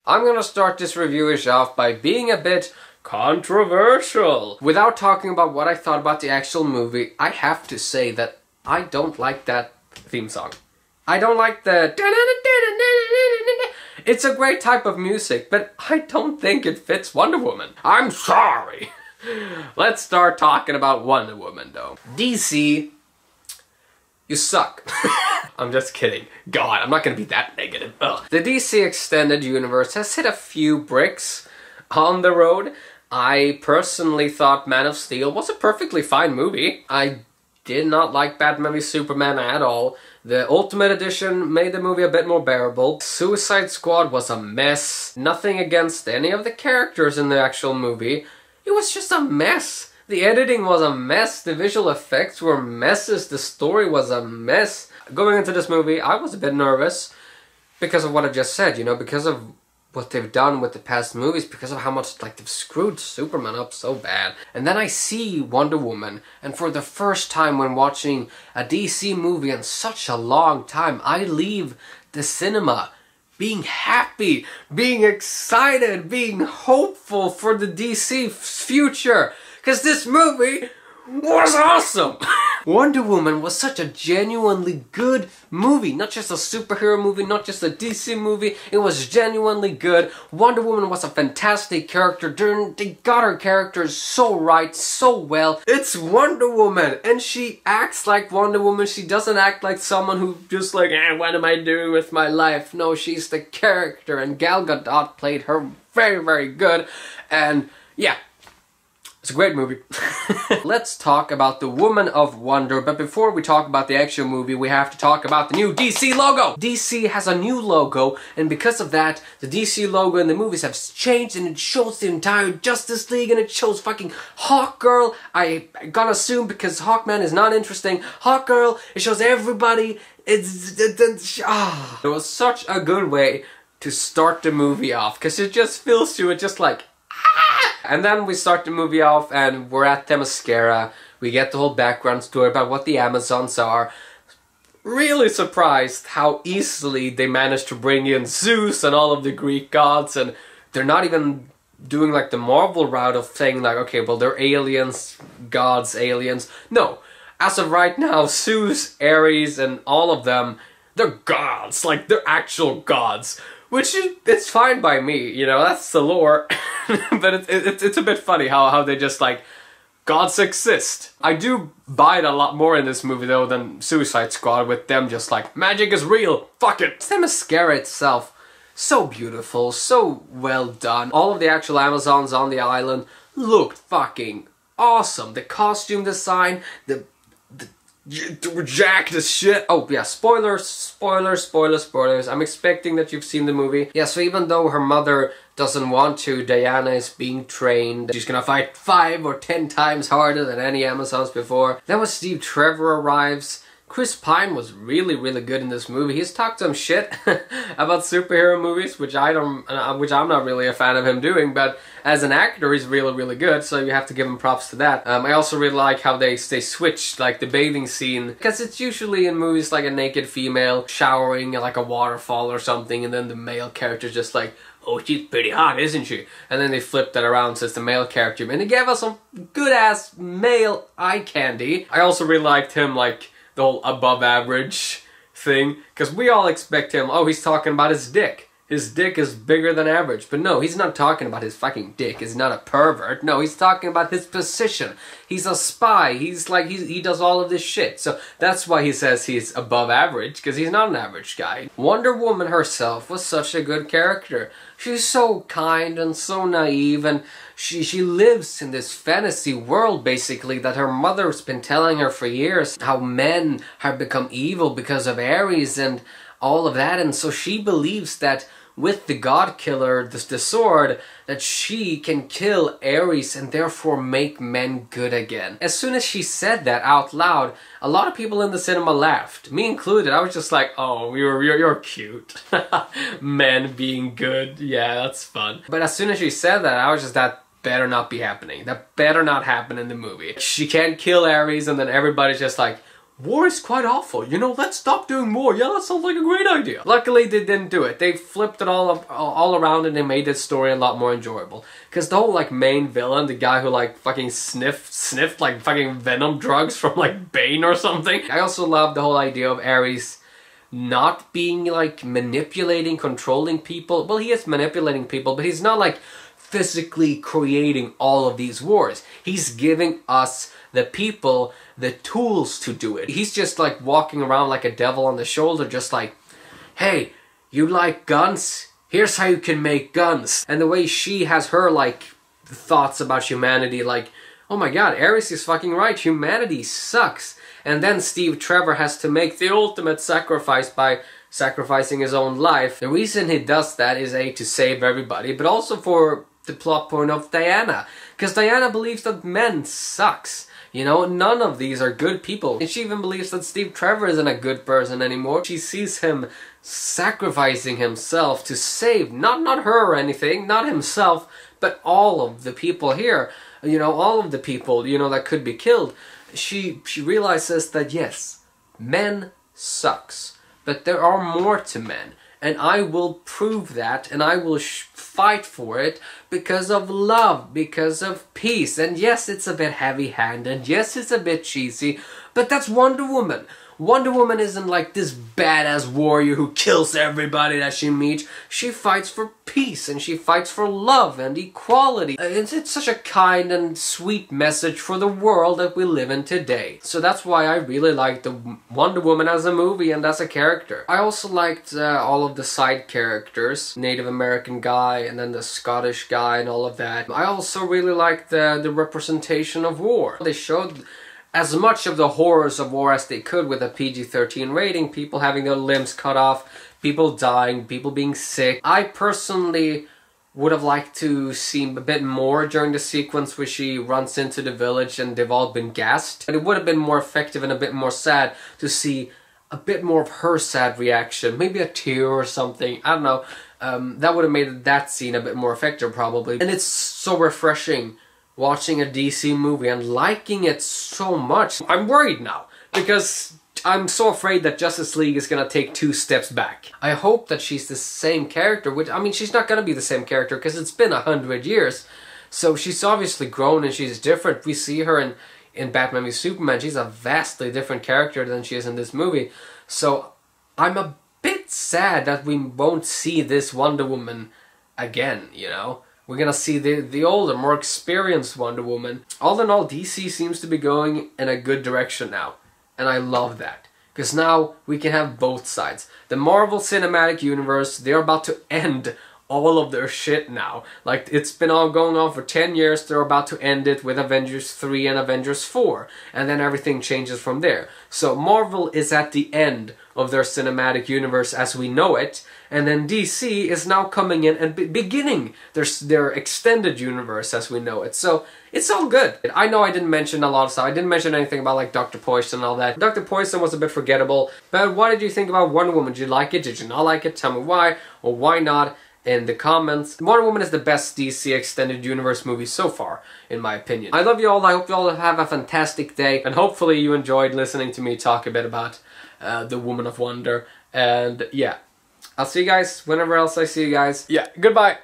I'm gonna start this review-ish off by being a bit controversial. Without talking about what I thought about the actual movie, I have to say that I don't like that theme song. I don't like the... It's a great type of music, but I don't think it fits Wonder Woman. I'm sorry. Let's start talking about Wonder Woman, though. DC, you suck. I'm just kidding. God, I'm not gonna be that negative. Ugh. The DC Extended Universe has hit a few bricks on the road. I personally thought Man of Steel was a perfectly fine movie. I did not like Batman v Superman at all. The Ultimate Edition made the movie a bit more bearable. Suicide Squad was a mess. Nothing against any of the characters in the actual movie. It was just a mess. The editing was a mess. The visual effects were messes. The story was a mess. Going into this movie, I was a bit nervous because of what I just said, you know, because of what they've done with the past movies, because of how much, like, they've screwed Superman up so bad. And then I see Wonder Woman, and for the first time when watching a DC movie in such a long time, I leave the cinema being happy, being excited, being hopeful for the DC future. Because this movie was awesome! Wonder Woman was such a genuinely good movie. Not just a superhero movie, not just a DC movie. It was genuinely good. Wonder Woman was a fantastic character. They got her characters so right, so well. It's Wonder Woman, and she acts like Wonder Woman. She doesn't act like someone who just like, what am I doing with my life? No, she's the character, and Gal Gadot played her very, very good. And yeah. It's a great movie. Let's talk about the Woman of Wonder, but before we talk about the actual movie, we have to talk about the new DC logo! DC has a new logo, and because of that, the DC logo in the movies have changed, and it shows the entire Justice League, and it shows fucking Hawkgirl. I gotta assume because Hawkman is not interesting. Hawkgirl, it shows everybody. It was such a good way to start the movie off, because it just fills you with just like, and then we start the movie off and we're at Themyscira. We get the whole background story about what the Amazons are. Really surprised how easily they managed to bring in Zeus and all of the Greek gods, and they're not even doing like the Marvel route of saying like, okay, well they're aliens, gods, aliens. No, as of right now, Zeus, Ares, and all of them, they're gods, like they're actual gods. Which is, it's fine by me, you know, that's the lore. But it's a bit funny how they just like, gods exist. I do buy it a lot more in this movie though than Suicide Squad, with them just like, magic is real, fuck it. Themyscira itself, so beautiful, so well done. All of the actual Amazons on the island looked fucking awesome. The costume design, the jacked as shit. Oh yeah, spoilers. I'm expecting that you've seen the movie. Yeah, so even though her mother doesn't want to, Diana is being trained. She's gonna fight 5 or 10 times harder than any Amazons before. Then when Steve Trevor arrives, Chris Pine was really, really good in this movie. He's talked some shit about superhero movies, which I'm not really a fan of him doing, but as an actor, he's really, really good, so you have to give him props to that. I also really like how they switched, like, the bathing scene, because it's usually in movies like a naked female showering at, like, a waterfall or something, and then the male character's just like, oh, she's pretty hot, isn't she? And then they flipped that around so it's the male character, and they gave us some good-ass male eye candy. I also really liked him, like, the whole above average thing, because we all expect him, oh, he's talking about his dick. His dick is bigger than average. But no, he's not talking about his fucking dick. He's not a pervert. No, he's talking about his position. He's a spy. He's like, he does all of this shit. So that's why he says he's above average, because he's not an average guy. Wonder Woman herself was such a good character. She's so kind and so naive, and she lives in this fantasy world, basically, that her mother's been telling her for years, how men have become evil because of Ares and all of that, and so she believes that with the God Killer, the sword, that she can kill Ares and therefore make men good again. As soon as she said that out loud, a lot of people in the cinema laughed, me included. I was just like, oh, you're cute. Men being good, yeah, that's fun. But as soon as she said that, I was just, that better not be happening. That better not happen in the movie. She can't kill Ares, and then everybody's just like, war is quite awful, you know, let's stop doing war, yeah, that sounds like a great idea. Luckily they didn't do it. They flipped it all around and they made this story a lot more enjoyable. Because the whole like main villain, the guy who like fucking sniffed like fucking venom drugs from like Bane or something. I also love the whole idea of Ares not being like manipulating, controlling people. Well, he is manipulating people, but he's not like physically creating all of these wars. He's giving us, the people, the tools to do it. He's just like walking around like a devil on the shoulder, just like, hey, you like guns? Here's how you can make guns. And the way she has her like thoughts about humanity, like, oh my god, Ares is fucking right, humanity sucks. And then Steve Trevor has to make the ultimate sacrifice by sacrificing his own life. The reason he does that is A, to save everybody, but also for the plot point of Diana. Because Diana believes that men sucks. You know, none of these are good people. And she even believes that Steve Trevor isn't a good person anymore. She sees him sacrificing himself to save, not her or anything, not himself, but all of the people here. You know, all of the people, you know, that could be killed. She realizes that yes, men sucks, but there are more to men, and I will prove that, and I will fight for it because of love, because of peace. And yes, it's a bit heavy-handed, yes, it's a bit cheesy, but that's Wonder Woman. Wonder Woman isn't like this badass warrior who kills everybody that she meets. She fights for peace and she fights for love and equality. It's such a kind and sweet message for the world that we live in today. So that's why I really liked the Wonder Woman as a movie and as a character. I also liked all of the side characters. Native American guy and then the Scottish guy and all of that. I also really liked the representation of war. They showed as much of the horrors of war as they could with a PG-13 rating, people having their limbs cut off, people dying, people being sick. I personally would have liked to see a bit more during the sequence where she runs into the village and they've all been gassed. And it would have been more effective and a bit more sad to see a bit more of her sad reaction, maybe a tear or something, I don't know. That would have made that scene a bit more effective probably. And it's so refreshing watching a DC movie and liking it so much. I'm worried now, because I'm so afraid that Justice League is gonna take 2 steps back. I hope that she's the same character, which, I mean, she's not gonna be the same character because it's been 100 years. So she's obviously grown and she's different. We see her in Batman v Superman. She's a vastly different character than she is in this movie. So I'm a bit sad that we won't see this Wonder Woman again, you know? We're gonna see the older, more experienced Wonder Woman. All in all, DC seems to be going in a good direction now. And I love that. Because now we can have both sides. The Marvel Cinematic Universe, they're about to end all of their shit now. Like, it's been all going on for 10 years, they're about to end it with Avengers 3 and Avengers 4. And then everything changes from there. So Marvel is at the end of their cinematic universe as we know it. And then DC is now coming in and beginning their extended universe as we know it. So it's all good. I know I didn't mention a lot of stuff. I didn't mention anything about like Dr. Poison and all that. Dr. Poison was a bit forgettable. But what did you think about Wonder Woman? Did you like it? Did you not like it? Tell me why or why not in the comments. Wonder Woman is the best DC extended universe movie so far, in my opinion. I love you all. I hope you all have a fantastic day. And hopefully you enjoyed listening to me talk a bit about the Woman of Wonder. And yeah. I'll see you guys whenever else I see you guys. Yeah, goodbye!